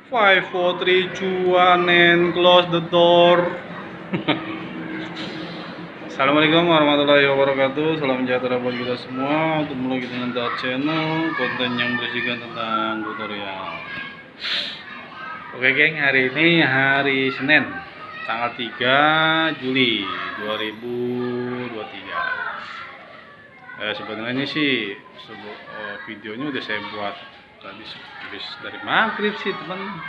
Five, four, three, two, one, and close the door. Assalamualaikum warahmatullahi wabarakatuh. Salam sejahtera buat kita semua. Untuk mulai kita nanti channel konten yang berisikan tentang tutorial. Oke geng, hari ini hari Senin, tanggal 3 Juli 2023. Sebenarnya ini sih videonya udah saya buat tadi habis dari maghrib sih teman.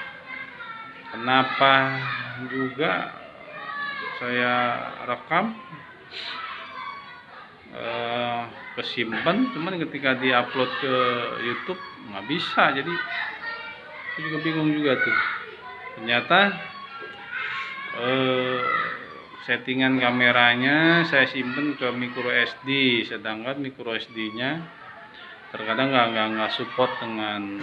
Kenapa juga saya rekam kesimpan, cuman ketika diupload ke YouTube nggak bisa, jadi saya juga bingung juga tuh. Ternyata settingan kameranya saya simpen ke micro SD, sedangkan micro SD nya terkadang nggak support dengan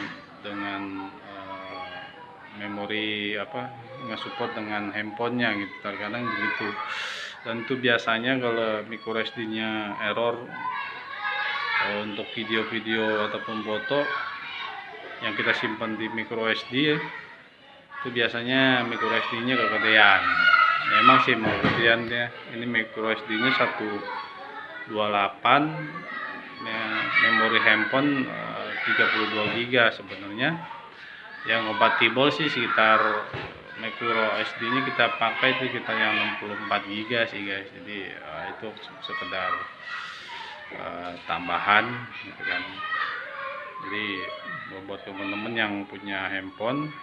memori nggak support dengan handphonenya gitu, terkadang begitu. Dan itu biasanya kalau micro SD nya error untuk video-video ataupun foto yang kita simpan di micro SD itu biasanya micro SD nya kegedean. Memang sih mau kegedean ya, ini micro SD nya 128, memori handphone 32 GB sebenarnya. Yang kompatibel sih sekitar micro SD nya kita pakai itu sekitar yang 64 GB sih guys. Jadi itu sekedar tambahan gitu kan. Jadi buat teman-teman yang punya handphone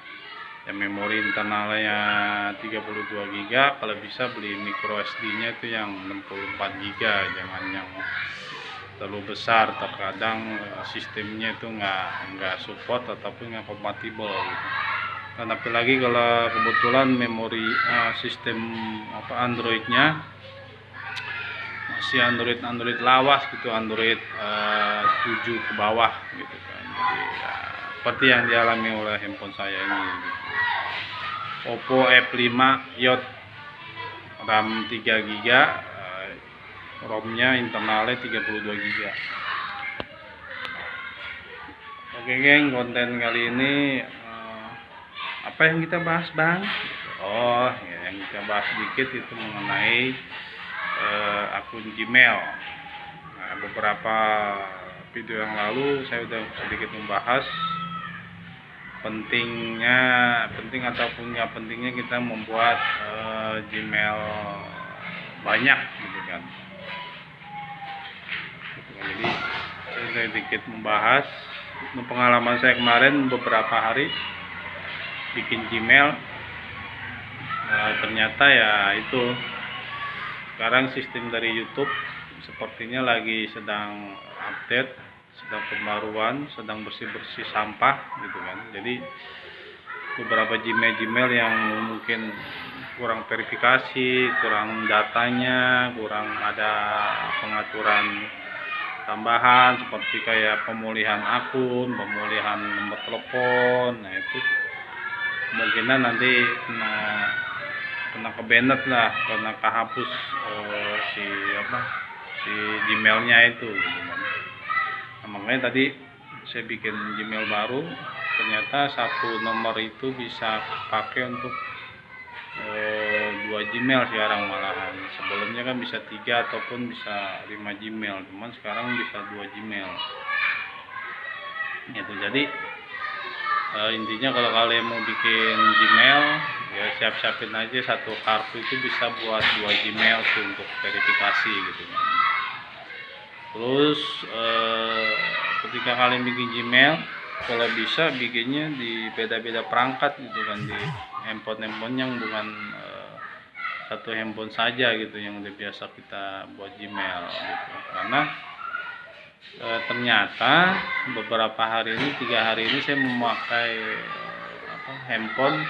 yang memori internalnya 32 GB, kalau bisa beli micro SD nya itu yang 64 GB, jangan yang terlalu besar. Terkadang sistemnya itu nggak support ataupun nggak kompatibel gitu. Dan apalagi kalau kebetulan memori sistem Androidnya masih Android lawas gitu, Android 7 ke bawah gitu kan. Jadi seperti yang dialami oleh handphone saya ini gitu. Oppo F5 Yot, RAM 3 GB, ROM-nya internalnya 32 GB. Oke geng, konten kali ini apa yang kita bahas bang? Oh ya, yang kita bahas sedikit itu mengenai akun Gmail. Nah, beberapa video yang lalu saya sudah sedikit membahas penting ataupun nggak pentingnya kita membuat Gmail banyak gitu kan. Jadi saya sedikit membahas pengalaman saya kemarin beberapa hari bikin Gmail. Ternyata ya itu sekarang sistem dari YouTube sepertinya lagi sedang update, sedang pembaruan, sedang bersih-bersih sampah gitu kan. Jadi beberapa Gmail yang mungkin kurang verifikasi, kurang datanya, kurang ada pengaturan tambahan seperti kayak pemulihan akun, pemulihan nomor telepon. Nah itu kemungkinan nanti kena kebanet lah, kena kehapus si Gmailnya itu gitu kan. Nah, makanya tadi saya bikin Gmail baru, ternyata satu nomor itu bisa pakai untuk 2 Gmail sekarang malahan. Sebelumnya kan bisa 3 ataupun bisa 5 Gmail, cuman sekarang bisa 2 Gmail gitu. Jadi intinya kalau kalian mau bikin Gmail ya siap-siapin aja satu kartu itu bisa buat 2 Gmail tuh untuk verifikasi gitu kan. Terus ketika kalian bikin Gmail, kalau bisa bikinnya di beda-beda perangkat gitu kan, di handphone yang bukan satu handphone saja gitu yang udah biasa kita buat Gmail gitu. Karena ternyata beberapa hari ini, 3 hari ini saya memakai handphone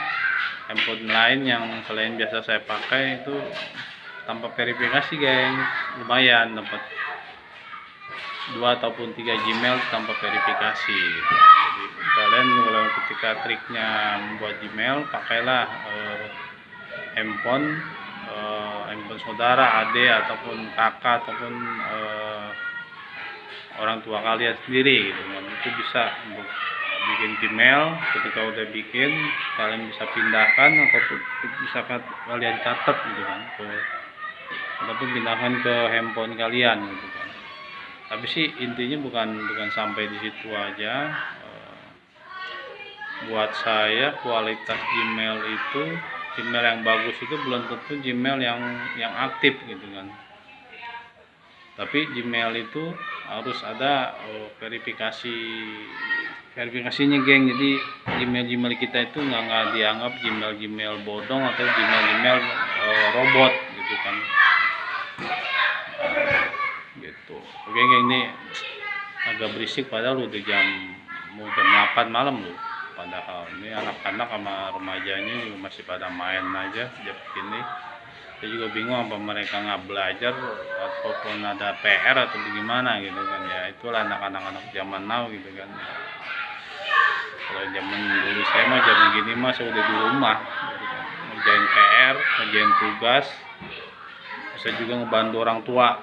lain yang selain biasa saya pakai itu tanpa verifikasi geng. Lumayan dapat 2 ataupun 3 Gmail tanpa verifikasi gitu. Jadi kalian kalau ketika triknya membuat Gmail, pakailah handphone saudara, adik ataupun kakak ataupun orang tua kalian sendiri gitu kan. Itu bisa untuk bikin Gmail. Ketika udah bikin, kalian bisa pindahkan atau bisa kalian catat gitu kan, ataupun pindahkan ke handphone kalian gitu kan. Tapi sih intinya bukan sampai di situ aja. Buat saya kualitas Gmail itu, Gmail yang bagus itu belum tentu Gmail yang aktif gitu kan. Tapi Gmail itu harus ada verifikasinya geng. Jadi Gmail kita itu nggak dianggap Gmail bodong atau Gmail robot gitu kan. Gitu. Oke geng, ini agak berisik padahal udah mau jam 8 malam loh. Padahal ini anak-anak sama remajanya juga masih pada main aja jam ini. Saya juga bingung apa mereka nggak belajar ataupun ada PR atau bagaimana gitu kan. Ya itulah anak-anak zaman now gitu kan. Kalau zaman dulu saya mah jam gini mah saya udah di rumah gitu kan. Ngerjain PR, ngerjain tugas, bisa juga ngebantu orang tua.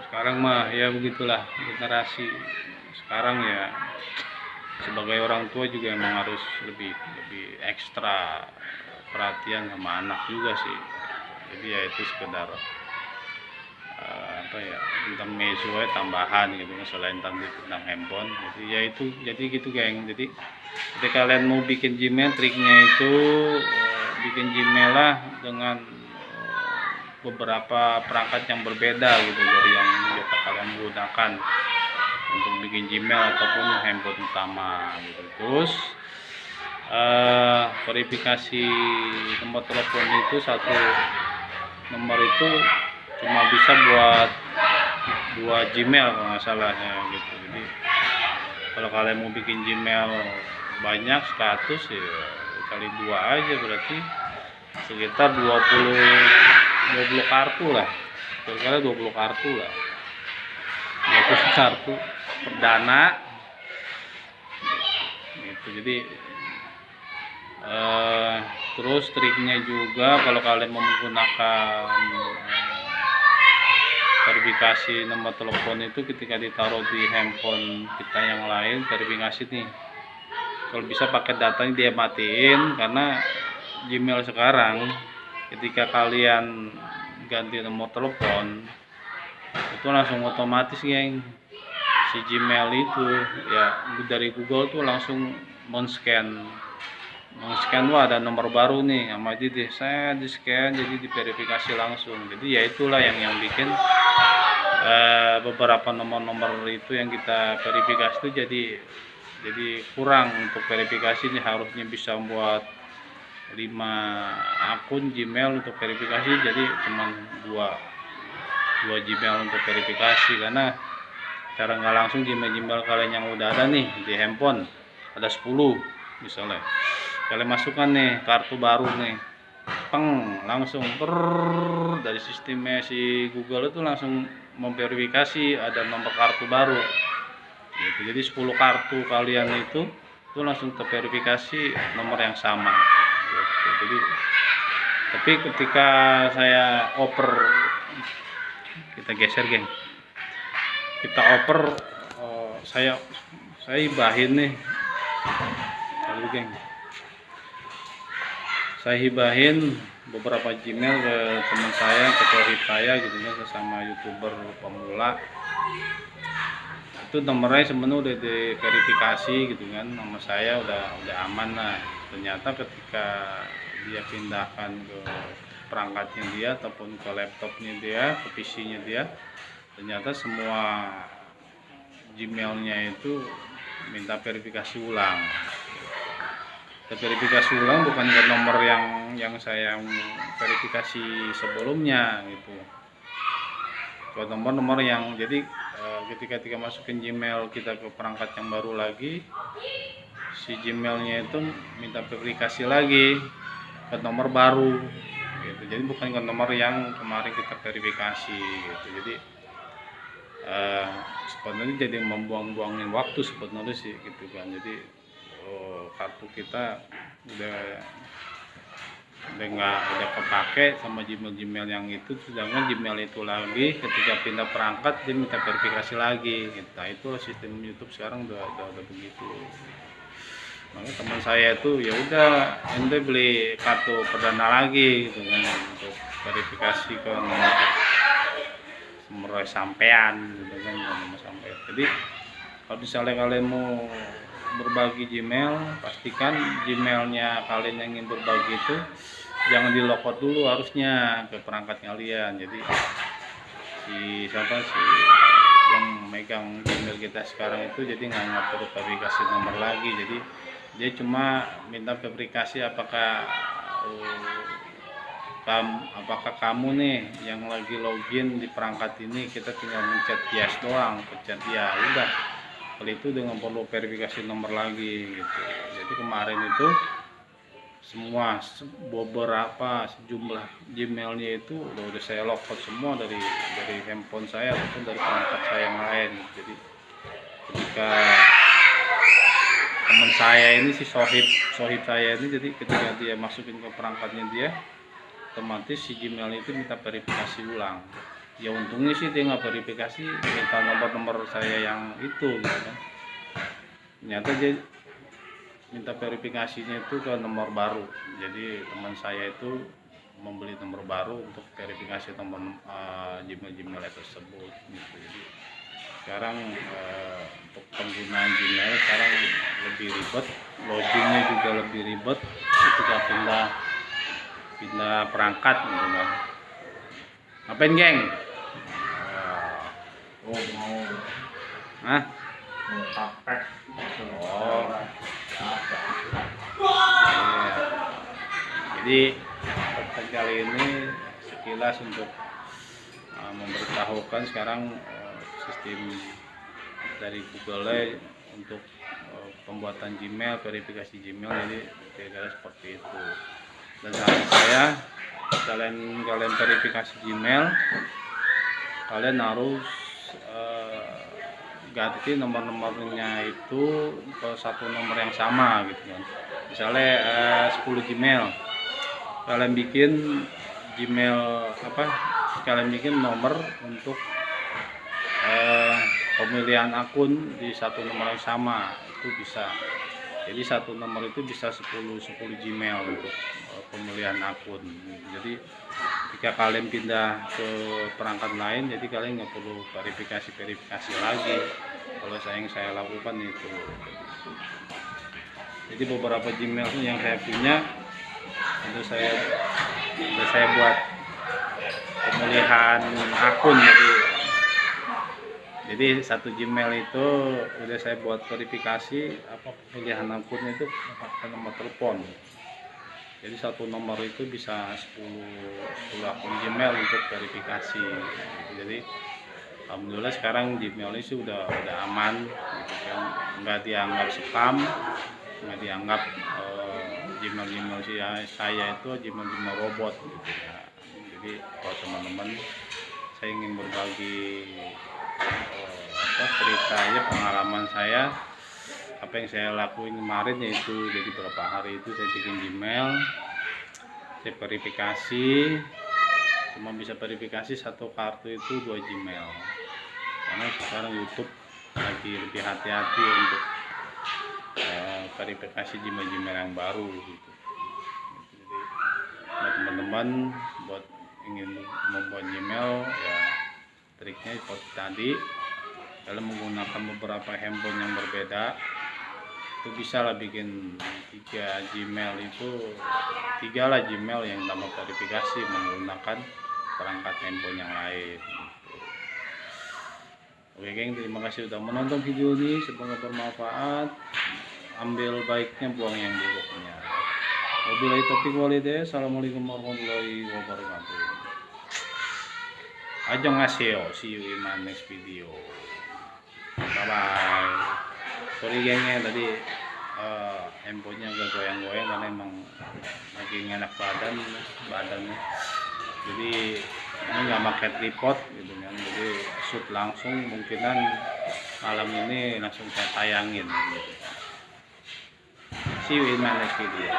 Sekarang mah ya begitulah generasi sekarang ya, sebagai orang tua juga emang harus lebih ekstra perhatian sama anak juga sih. Jadi ya itu sekedar intermezzo tambahan gitu kan, selain tentang handphone. Jadi ya itu, jadi gitu geng. Jadi ketika kalian mau bikin Gmail, triknya itu bikin Gmail lah dengan beberapa perangkat yang berbeda gitu dari yang biasa kalian gunakan untuk bikin Gmail ataupun handphone utama gitu. Terus verifikasi nomor telepon itu, satu nomor itu cuma bisa buat 2 Gmail kalau nggak salah ya gitu. Jadi kalau kalian mau bikin Gmail banyak 100 ya kali 2 aja, berarti sekitar 20 kartu lah, kira-kira 20 kartu lah, 20 kartu perdana gitu. Jadi terus triknya juga kalau kalian mau menggunakan verifikasi nomor telepon itu, ketika ditaruh di handphone kita yang lain, verifikasi nih, kalau bisa pakai datanya dia matiin, karena Gmail sekarang ketika kalian ganti nomor telepon itu langsung otomatis geng, si Gmail itu ya dari Google tuh langsung men-scan wah ada nomor baru nih, sama saya di scan, jadi diverifikasi langsung. Jadi ya itulah yang bikin beberapa nomor itu yang kita verifikasi itu jadi kurang untuk verifikasi. Ini harusnya bisa buat 5 akun Gmail untuk verifikasi, jadi cuma 2 Gmail untuk verifikasi, karena cara nggak langsung Gmail kalian yang udah ada nih di handphone ada 10 misalnya, kalian masukkan nih kartu baru nih, langsung dari sistemnya si Google itu langsung memverifikasi ada nomor kartu baru gitu. Jadi 10 kartu kalian itu langsung terverifikasi nomor yang sama gitu. Jadi tapi ketika saya oper, kita geser geng, kita oper, saya hibahin nih lalu geng, saya hibahin beberapa Gmail ke teman saya, ke kohib saya gitu ya, sesama YouTuber pemula. Itu nomornya sebenarnya udah diverifikasi gitu kan, nomor saya udah aman lah. Ternyata ketika dia pindahkan ke perangkatnya dia ataupun ke laptopnya dia, ke PC-nya dia, ternyata semua Gmail-nya itu minta verifikasi ulang. Verifikasi ulang bukan ke nomor yang saya verifikasi sebelumnya gitu, ke nomor yang jadi ketika masukin Gmail kita ke perangkat yang baru lagi, si Gmail-nya itu minta verifikasi lagi ke nomor baru gitu. Jadi bukan ke nomor yang kemarin kita verifikasi gitu. Jadi sebenarnya jadi membuang-buangin waktu sebenarnya sih gitu kan. Jadi kartu kita udah kepake sama Gmail yang itu, sedangkan Gmail itu lagi ketika pindah perangkat dia minta verifikasi lagi gitu. Nah, itu sistem YouTube sekarang udah begitu. Makanya teman saya itu ya udah ente beli kartu perdana lagi gitu kan untuk verifikasi ke nomor sampean gitu kan, nomor sampean. Jadi kalau misalnya kalian mau berbagi Gmail, pastikan Gmailnya kalian yang ingin berbagi itu jangan di logout dulu harusnya ke perangkat kalian. Jadi siapa sih yang megang Gmail kita sekarang itu jadi nggak perlu verifikasi nomor lagi. Jadi dia cuma minta verifikasi apakah kamu nih yang lagi login di perangkat ini, kita tinggal mencet yes doang, pencet ya udah, kalau itu dengan perlu verifikasi nomor lagi gitu. Jadi kemarin itu semua beberapa sejumlah Gmailnya itu udah saya logout semua dari handphone saya ataupun dari perangkat saya yang lain. Jadi ketika teman saya ini si sohib saya ini, jadi ketika dia masukin ke perangkatnya dia, otomatis si Gmail itu minta verifikasi ulang. Ya untungnya sih dia nggak verifikasi, minta nomor saya yang itu gitu kan. Ternyata dia minta verifikasinya itu ke nomor baru. Jadi teman saya itu membeli nomor baru untuk verifikasi nomor Gmail tersebut gitu. Jadi sekarang untuk penggunaan Gmail sekarang lebih ribet, loadingnya juga lebih ribet ketika pindah perangkat gitu kan. Ngapain geng? Mau Hah? tapek. Oh. Iya. Jadi konten kali ini sekilas untuk memberitahukan sekarang sistem dari Google untuk pembuatan Gmail, verifikasi Gmail, jadi kira-kira seperti itu. Dan saran saya, kalian verifikasi Gmail, kalian harus ganti nomornya itu ke satu nomor yang sama gitu kan. Misalnya 10 Gmail, kalian bikin kalian bikin nomor untuk pemilihan akun di satu nomor yang sama, itu bisa. Jadi satu nomor itu bisa 10 Gmail untuk pemilihan akun. Jadi jika kalian pindah ke perangkat lain, jadi kalian nggak perlu verifikasi lagi. Kalau yang saya lakukan itu. Jadi beberapa Gmail yang saya punya itu saya buat pemilihan akun. Jadi satu Gmail itu udah saya buat verifikasi pemilihan akunnya itu pakai nomor telepon. Jadi satu nomor itu bisa 10 akun Gmail untuk verifikasi. Jadi alhamdulillah sekarang Gmail ini sudah aman gitu kan, nggak dianggap spam, nggak dianggap Gmail saya itu Gmail robot gitu ya. Jadi kalau teman-teman saya ingin berbagi ceritanya, pengalaman saya, apa yang saya lakuin kemarin, yaitu jadi beberapa hari itu saya bikin Gmail, saya verifikasi, cuma bisa verifikasi satu kartu itu 2 Gmail, karena sekarang YouTube lagi lebih hati-hati untuk verifikasi Gmail yang baru gitu. Jadi buat teman-teman buat ingin membuat Gmail, ya triknya seperti tadi, kalian menggunakan beberapa handphone yang berbeda, itu bisa lah bikin 3 Gmail itu 3 lah Gmail yang tambah verifikasi menggunakan perangkat handphone yang lain. Oke geng, terima kasih sudah menonton video ini, semoga bermanfaat. Ambil baiknya, buang yang buruknya. Wabillahi taufiq walhidayah. Assalamualaikum warahmatullahi wabarakatuh. Annyeonghaseyo, see you in my next video. Bye bye. Sorry gengnya tadi handphonenya agak goyang-goyang karena emang lagi ngenak badannya. Jadi ini nggak pakai tripod gitu kan, jadi shoot langsung, mungkinan malam ini langsung saya tayangin gitu. See you in my next video.